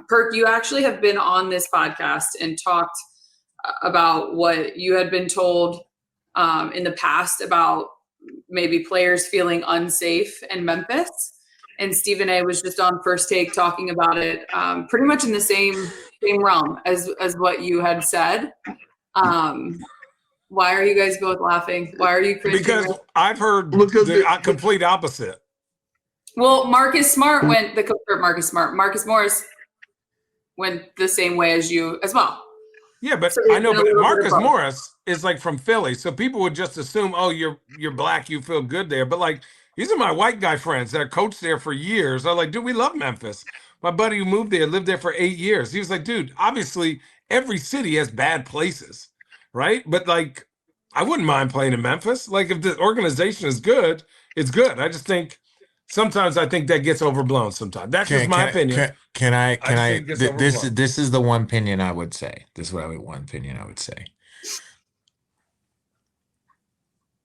Perk, you actually have been on this podcast and talked about what you had been told in the past about maybe players feeling unsafe in Memphis. And Stephen A was just on First Take talking about it pretty much in the same realm as what you had said. Why are you guys both laughing? Why are you cringing? Because I've heard the complete opposite. Well, Marcus Morris went the same way as you as well. Yeah, but so I know, but Marcus Morris is like from Philly, so people would just assume, oh, you're black, you feel good there. But like, these are my white guy friends that coached there for years. I'm like, dude, we love Memphis. My buddy who moved there lived there for 8 years. He was like, dude, obviously every city has bad places, right? But like, I wouldn't mind playing in Memphis. Like, if the organization is good, it's good. I just think sometimes I think that gets overblown. Sometimes that's just my opinion. Can I? This is the one opinion I would say. This is one opinion I would say.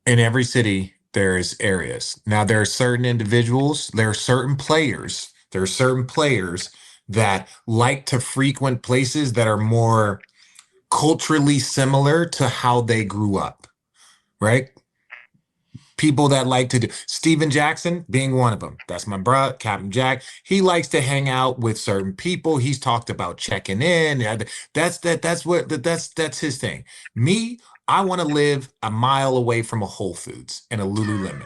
In every city, there's areas. Now, there are certain individuals, there are certain players that like to frequent places that are more culturally similar to how they grew up, right? People that like to do, Steven Jackson being one of them. That's my bro, Captain Jack. He likes to hang out with certain people. He's talked about checking in. That's his thing. Me, I want to live a mile away from a Whole Foods and a Lululemon.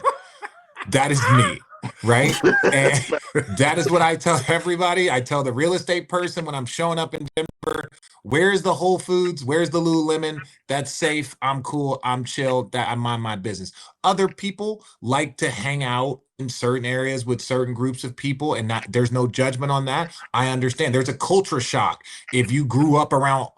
That is me, right? And that is what I tell everybody. I tell the real estate person when I'm showing up in Denver, where's the Whole Foods? Where's the Lululemon? That's safe. I'm cool. I'm chill. That I mind my business. Other people like to hang out in certain areas with certain groups of people, and there's no judgment on that. I understand. There's a culture shock if you grew up around,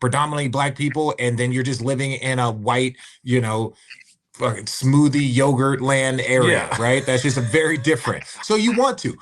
predominantly black people, and then you're just living in a white, fucking smoothie yogurt land area, right? That's just a very different. So you want to,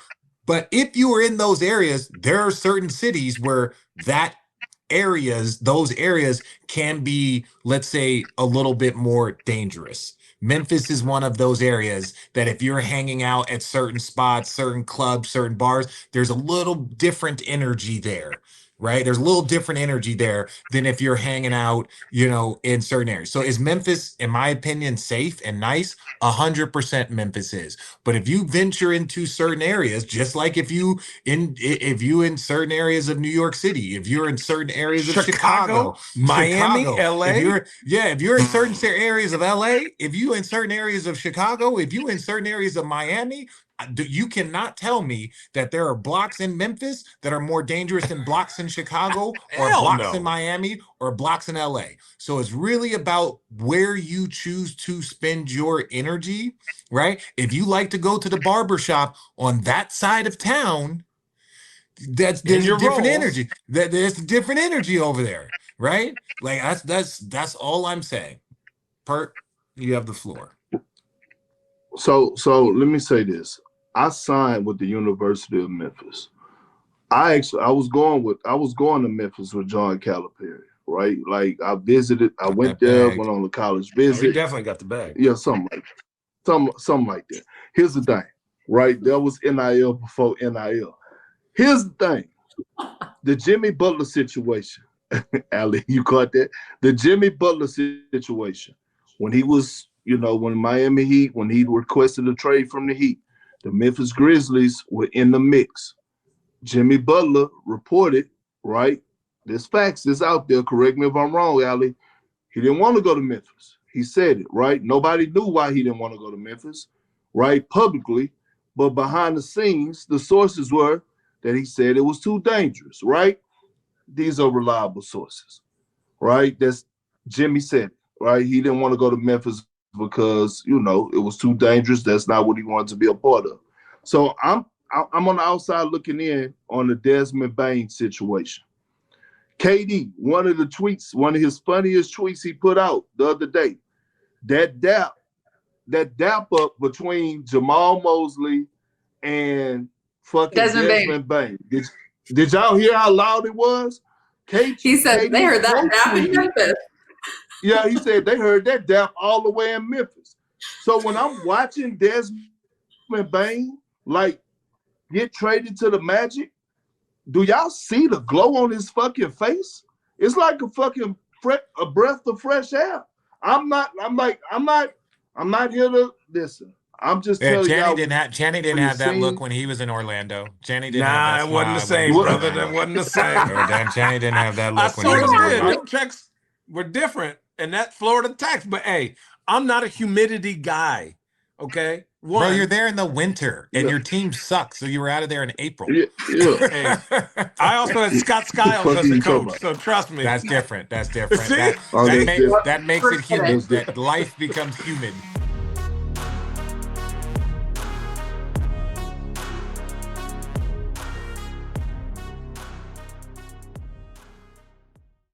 but if you are in those areas, there are certain cities where those areas can be, let's say, a little bit more dangerous. Memphis is one of those areas that if you're hanging out at certain spots, certain clubs, certain bars, there's a little different energy there, right? There's a little different energy there than if you're hanging out, in certain areas. So is Memphis, in my opinion, safe and nice? 100% Memphis is. But if you venture into certain areas, just like if you in certain areas of New York City, if you're in certain areas of Chicago, Miami, LA, if you're in certain areas of LA, if you in certain areas of Chicago, if you in certain areas of Miami, you cannot tell me that there are blocks in Memphis that are more dangerous than blocks in Chicago or blocks in Miami or blocks in LA. So it's really about where you choose to spend your energy, right? If you like to go to the barbershop on that side of town, there's a different energy. There's different energy over there, right? Like that's all I'm saying. Perk, you have the floor. So let me say this. I signed with the University of Memphis. I was going to Memphis with John Calipari, right? Like I went there, went on a college visit. He definitely got the bag. Yeah, something like that. Here's the thing, right? There was NIL before NIL. Here's the thing. The Jimmy Butler situation. Ali, you caught that? The Jimmy Butler situation. When he was, when Miami Heat, when he requested a trade from the Heat, the Memphis Grizzlies were in the mix. Jimmy Butler reported, right? This facts is out there. Correct me if I'm wrong, Ali. He didn't want to go to Memphis. He said it, right? Nobody knew why he didn't want to go to Memphis, right? Publicly. But behind the scenes, the sources were that he said it was too dangerous, right? These are reliable sources, right? That's Jimmy said it, right? He didn't want to go to Memphis because, it was too dangerous. That's not what he wanted to be a part of. So I'm on the outside looking in on the Desmond Bain situation. KD, one of his funniest tweets he put out the other day, that dap up between Jamal Mosley and fucking Desmond Bain. Did y'all hear how loud it was? He said they heard that dap in Memphis. Yeah, he said they heard that dap all the way in Memphis. So when I'm watching Desmond Bain get traded to the Magic, do y'all see the glow on his fucking face? It's like a fucking a breath of fresh air. I'm not here to listen. I'm just telling y'all. Channing didn't have that look when he was in Orlando. Channing didn't have that Nah, it wasn't the same, brother. That wasn't the same. Channing didn't have that I look when he sort was of in did. Orlando. Them checks were different, and that Florida tax. But hey, I'm not a humidity guy. Okay, bro, you're there in the winter, and your team sucks, so you were out of there in April. Yeah. Hey, I also had Scott Skiles as a coach, so trust me. That's different. That's different. See? That makes it humid. That life becomes humid.